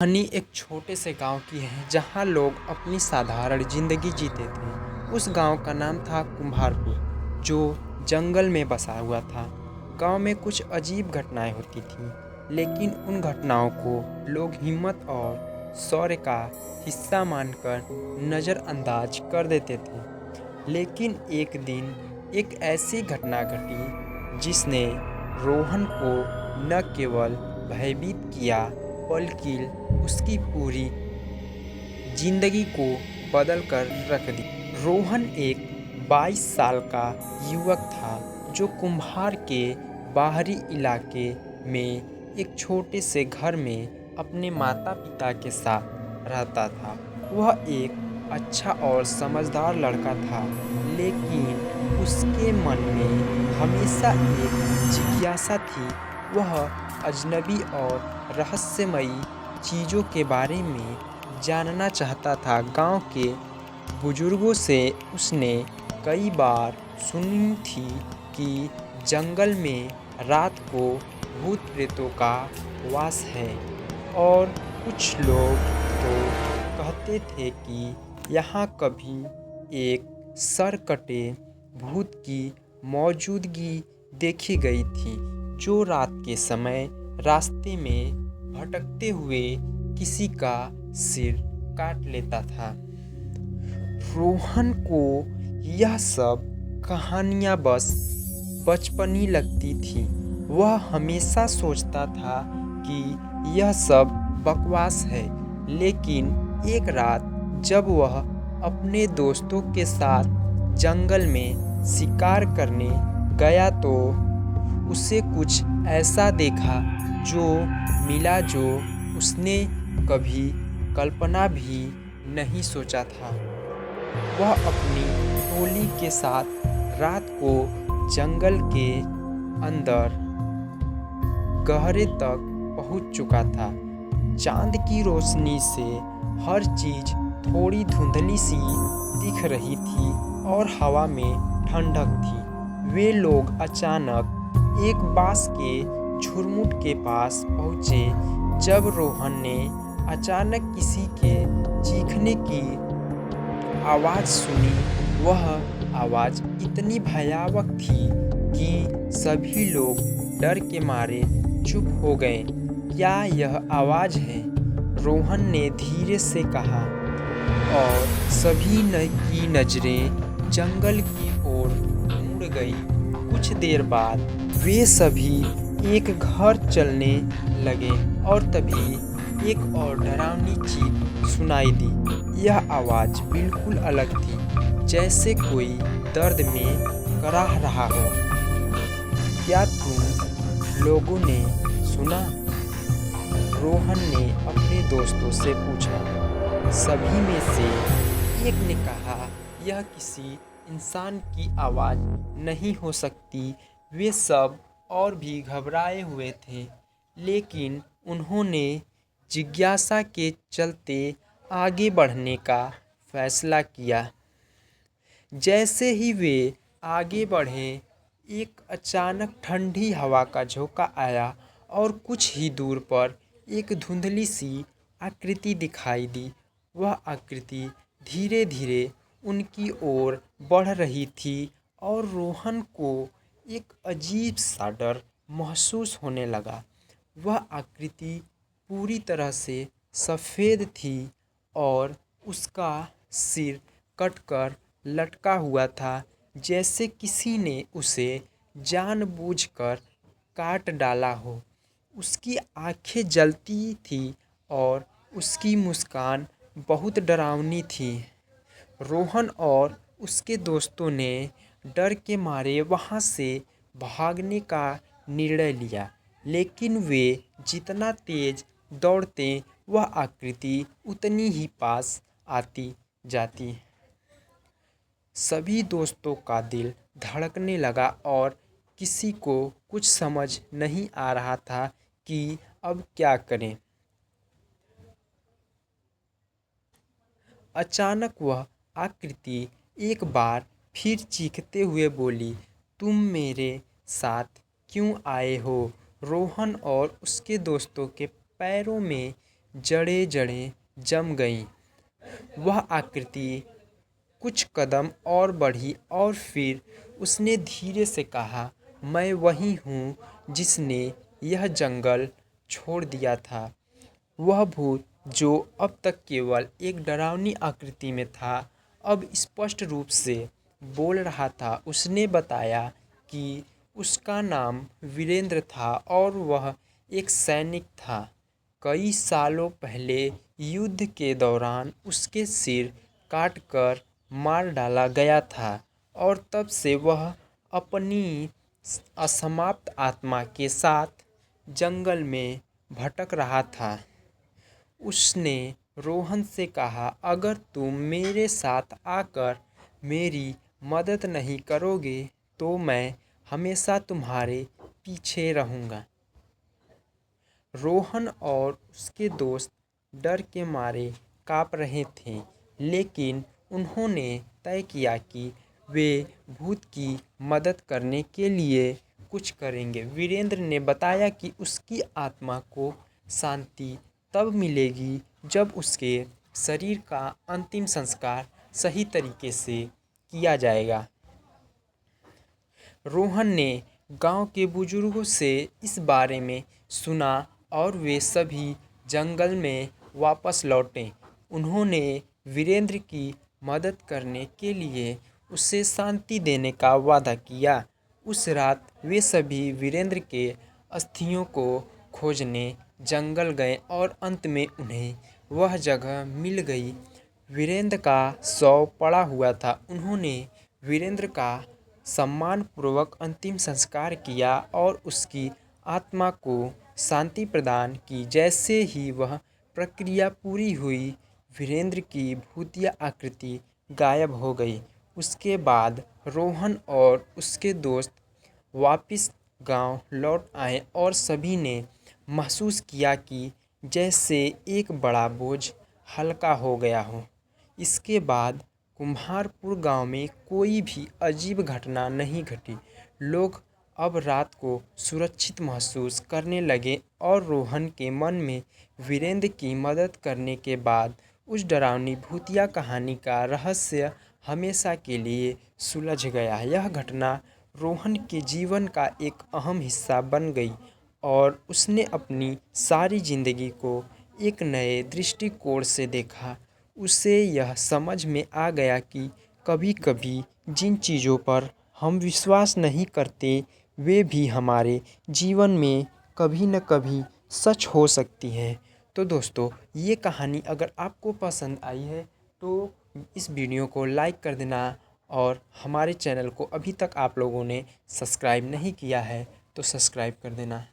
कहानी एक छोटे से गांव की है जहां लोग अपनी साधारण जिंदगी जीते थे। उस गांव का नाम था कुम्हारपुर, जो जंगल में बसा हुआ था। गांव में कुछ अजीब घटनाएं होती थीं, लेकिन उन घटनाओं को लोग हिम्मत और शौर्य का हिस्सा मानकर नज़रअंदाज कर देते थे। लेकिन एक दिन एक ऐसी घटना घटी जिसने रोहन को न केवल भयभीत किया, बल्कि उसकी पूरी जिंदगी को बदल कर रख दी। रोहन एक 22 साल का युवक था जो कुम्हार के बाहरी इलाके में एक छोटे से घर में अपने माता पिता के साथ रहता था। वह एक अच्छा और समझदार लड़का था, लेकिन उसके मन में हमेशा एक जिज्ञासा थी। वह अजनबी और रहस्यमयी चीज़ों के बारे में जानना चाहता था। गांव के बुजुर्गों से उसने कई बार सुनी थी कि जंगल में रात को भूत प्रेतों का वास है, और कुछ लोग तो कहते थे कि यहाँ कभी एक सर कटे भूत की मौजूदगी देखी गई थी, जो रात के समय रास्ते में भटकते हुए किसी का सिर काट लेता था। रोहन को यह सब कहानियाँ बस बचपनी लगती थी। वह हमेशा सोचता था कि यह सब बकवास है, लेकिन एक रात जब वह अपने दोस्तों के साथ जंगल में शिकार करने गया तो उसे कुछ ऐसा देखा जो मिला जो उसने कभी कल्पना भी नहीं सोचा था। वह अपनी टोली के साथ रात को जंगल के अंदर गहरे तक पहुंच चुका था। चांद की रोशनी से हर चीज थोड़ी धुंधली सी दिख रही थी और हवा में ठंडक थी। वे लोग अचानक एक बांस के झुरमुट के पास पहुंचे। जब रोहन ने अचानक किसी के चीखने की आवाज़ सुनी, वह आवाज़ इतनी भयावह थी कि सभी लोग डर के मारे चुप हो गए। क्या यह आवाज़ है? रोहन ने धीरे से कहा, और सभी की नज़रें जंगल की ओर मुड़ गई। कुछ देर बाद वे सभी एक घर चलने लगे और तभी एक और डरावनी चीख सुनाई दी। यह आवाज़ बिल्कुल अलग थी, जैसे कोई दर्द में कराह रहा हो। क्या तुम लोगों ने सुना? रोहन ने अपने दोस्तों से पूछा। सभी में से एक ने कहा, यह किसी इंसान की आवाज़ नहीं हो सकती। वे सब और भी घबराए हुए थे, लेकिन उन्होंने जिज्ञासा के चलते आगे बढ़ने का फैसला किया। जैसे ही वे आगे बढ़े, एक अचानक ठंडी हवा का झोंका आया और कुछ ही दूर पर एक धुंधली सी आकृति दिखाई दी। वह आकृति धीरे धीरे उनकी ओर बढ़ रही थी और रोहन को एक अजीब सा डर महसूस होने लगा। वह आकृति पूरी तरह से सफ़ेद थी और उसका सिर कटकर लटका हुआ था, जैसे किसी ने उसे जानबूझकर काट डाला हो। उसकी आंखें जलती थी और उसकी मुस्कान बहुत डरावनी थी। रोहन और उसके दोस्तों ने डर के मारे वहाँ से भागने का निर्णय लिया, लेकिन वे जितना तेज दौड़ते, वह आकृति उतनी ही पास आती जाती। सभी दोस्तों का दिल धड़कने लगा और किसी को कुछ समझ नहीं आ रहा था कि अब क्या करें। अचानक वह आकृति एक बार फिर चीखते हुए बोली, तुम मेरे साथ क्यों आए हो? रोहन और उसके दोस्तों के पैरों में जड़ें जड़ें जम गईं। वह आकृति कुछ कदम और बढ़ी और फिर उसने धीरे से कहा, मैं वही हूँ जिसने यह जंगल छोड़ दिया था। वह भूत जो अब तक केवल एक डरावनी आकृति में था, अब स्पष्ट रूप से बोल रहा था। उसने बताया कि उसका नाम वीरेंद्र था और वह एक सैनिक था। कई सालों पहले युद्ध के दौरान उसके सिर काटकर मार डाला गया था और तब से वह अपनी असमाप्त आत्मा के साथ जंगल में भटक रहा था। उसने रोहन से कहा, अगर तुम मेरे साथ आकर मेरी मदद नहीं करोगे तो मैं हमेशा तुम्हारे पीछे रहूँगा। रोहन और उसके दोस्त डर के मारे काँप रहे थे, लेकिन उन्होंने तय किया कि वे भूत की मदद करने के लिए कुछ करेंगे। वीरेंद्र ने बताया कि उसकी आत्मा को शांति तब मिलेगी जब उसके शरीर का अंतिम संस्कार सही तरीके से किया जाएगा। रोहन ने गांव के बुजुर्गों से इस बारे में सुना और वे सभी जंगल में वापस लौटे। उन्होंने वीरेंद्र की मदद करने के लिए उसे शांति देने का वादा किया। उस रात वे सभी वीरेंद्र के अस्थियों को खोजने जंगल गए और अंत में उन्हें वह जगह मिल गई। वीरेंद्र का शव पड़ा हुआ था। उन्होंने वीरेंद्र का सम्मानपूर्वक अंतिम संस्कार किया और उसकी आत्मा को शांति प्रदान की। जैसे ही वह प्रक्रिया पूरी हुई, वीरेंद्र की भूतिया आकृति गायब हो गई। उसके बाद रोहन और उसके दोस्त वापस गांव लौट आए और सभी ने महसूस किया कि जैसे एक बड़ा बोझ हल्का हो गया हो। इसके बाद कुम्हारपुर गांव में कोई भी अजीब घटना नहीं घटी। लोग अब रात को सुरक्षित महसूस करने लगे और रोहन के मन में वीरेंद्र की मदद करने के बाद उस डरावनी भूतिया कहानी का रहस्य हमेशा के लिए सुलझ गया। यह घटना रोहन के जीवन का एक अहम हिस्सा बन गई और उसने अपनी सारी जिंदगी को एक नए दृष्टिकोण से देखा। उसे यह समझ में आ गया कि कभी-कभी जिन चीज़ों पर हम विश्वास नहीं करते, वे भी हमारे जीवन में कभी न कभी सच हो सकती हैं। तो दोस्तों, ये कहानी अगर आपको पसंद आई है तो इस वीडियो को लाइक कर देना और हमारे चैनल को अभी तक आप लोगों ने सब्सक्राइब नहीं किया है तो सब्सक्राइब कर देना।